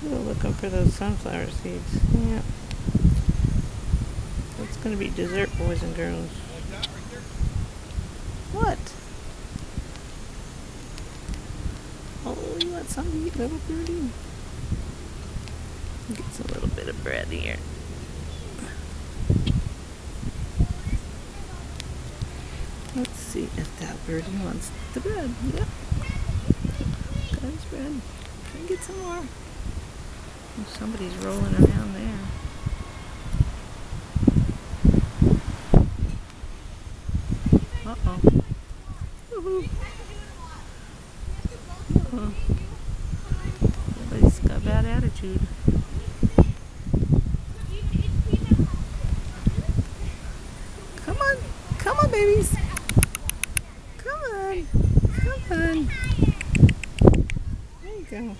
Still looking for those sunflower seeds. Yeah. That's gonna be dessert, boys and girls. What? Oh, you want something to eat, little birdie? Gets a little bit of bread here. Let's see if that birdie wants the bread. Yep. Got his bread. Can I get some more? Oh, somebody's rolling around there. Uh-oh. Woohoo. Uh-oh. Everybody's got a bad attitude. Come on. Come on, babies. Come on. Come on. There you go.